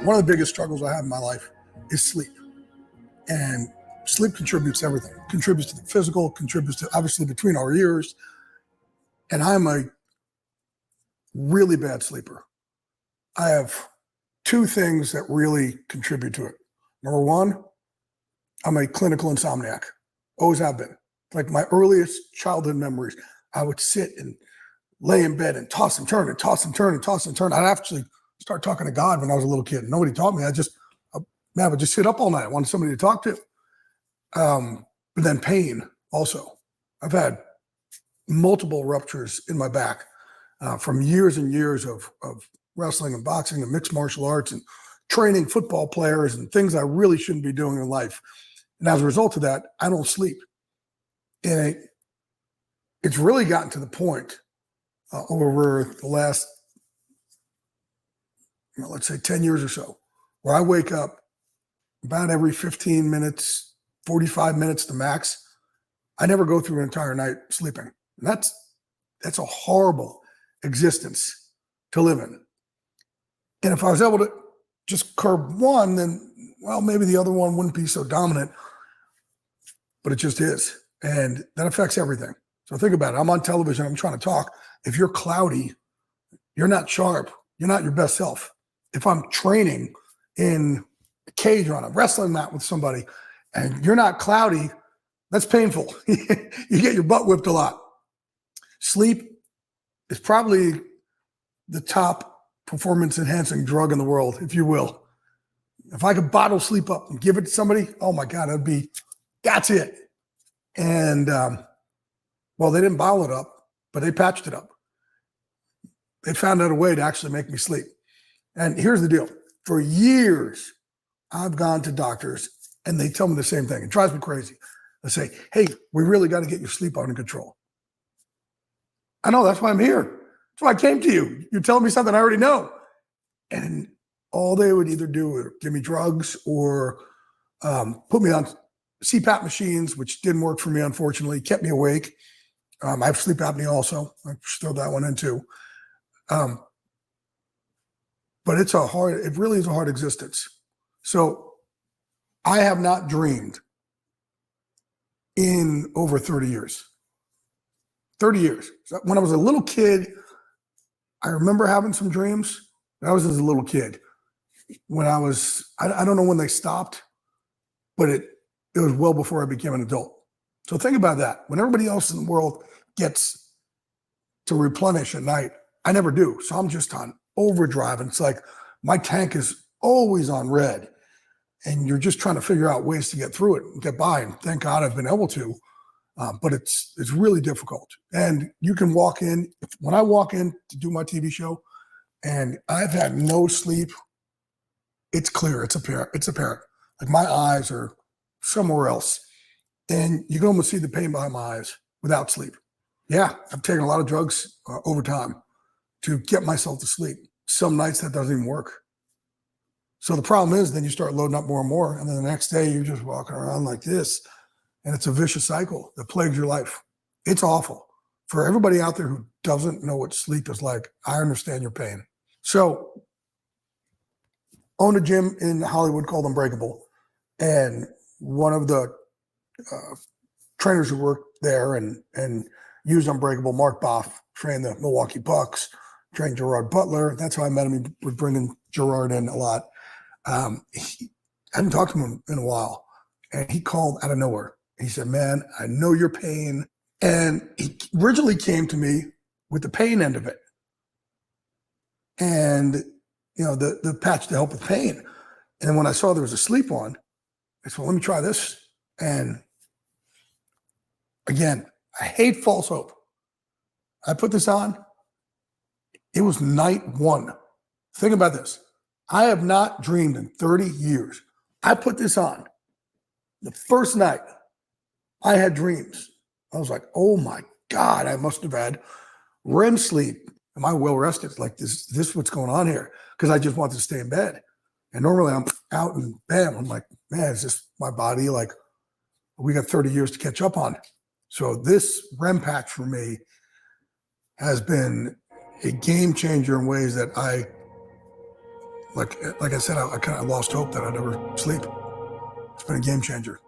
One of the biggest struggles I have in my life is sleep. And sleep contributes to everything. It contributes to the physical, contributes to obviously between our ears. And I'm a really bad sleeper. I have two things that really contribute to it. Number one, I'm a clinical insomniac. Always have been. Like my earliest childhood memories, I would sit and lay in bed and toss and turn and toss and turn and toss and turn. I'd actually start talking to God when I was a little kid. Nobody taught me. I would just sit up all night. I wanted somebody to talk to. But then pain also. I've had multiple ruptures in my back from years and years of wrestling and boxing and mixed martial arts and training football players and things I really shouldn't be doing in life. And as a result of that, I don't sleep. And it's really gotten to the point over the last, let's say 10 years or so, where I wake up about every 15 minutes, 45 minutes to max. I never go through an entire night sleeping. And that's a horrible existence to live in. And if I was able to just curb one, then, well, maybe the other one wouldn't be so dominant, but it just is. And that affects everything. So think about it. I'm on television. I'm trying to talk. If you're cloudy, you're not sharp. You're not your best self. If I'm training in a cage or on a wrestling mat with somebody and you're not cloudy, that's painful. You get your butt whipped a lot. Sleep is probably the top performance enhancing drug in the world, if you will. If I could bottle sleep up and give it to somebody, oh my God, that's it. And well, they didn't bottle it up, but they patched it up. They found out a way to actually make me sleep. And here's the deal. For years, I've gone to doctors and they tell me the same thing. It drives me crazy. They say, hey, we really got to get your sleep under control. I know, that's why I'm here. That's why I came to you. You're telling me something I already know. And all they would either do is give me drugs or put me on CPAP machines, which didn't work for me, unfortunately, kept me awake. I have sleep apnea also. I throw that one in too. But it really is a hard existence. So I have not dreamed in over 30 years. 30 years. So when I was a little kid, I remember having some dreams. That was as a little kid. When I don't know when they stopped, but it was well before I became an adult. So think about that. When everybody else in the world gets to replenish at night, I never do. So I'm just on overdrive. And it's like my tank is always on red. And you're just trying to figure out ways to get through it and get by. And thank God I've been able to. But it's really difficult. And you can walk in. When I walk in to do my TV show and I've had no sleep, it's clear. It's apparent. Like my eyes are somewhere else. And you can almost see the pain behind my eyes without sleep. Yeah, I've taken a lot of drugs over time to get myself to sleep. Some nights that doesn't even work. So the problem is then you start loading up more and more. And then the next day you're just walking around like this. And it's a vicious cycle that plagues your life. It's awful. For everybody out there who doesn't know what sleep is like, I understand your pain. So owned a gym in Hollywood called Unbreakable. And one of the trainers who worked there and used Unbreakable, Mark Boff, trained the Milwaukee Bucks, trained Gerard Butler. That's how I met him. He was bringing Gerard in a lot. I hadn't talked to him in a while. And he called out of nowhere. He said, man, I know your pain. And he originally came to me with the pain end of it. And, the patch to help with pain. And then when I saw there was a sleep one, I said, well, let me try this. And again, I hate false hope. I put this on. It was night one. Think about this. I have not dreamed in 30 years. I put this on. The first night I had dreams. I was like, oh my God, I must have had REM sleep. Am I well rested? Like this what's going on here? Because I just wanted to stay in bed. And normally I'm out and bam, I'm like, man, is this my body? Like, we got 30 years to catch up on. So this REM patch for me has been a game changer in ways that I like I said, I kind of lost hope that I'd ever sleep. It's been a game changer.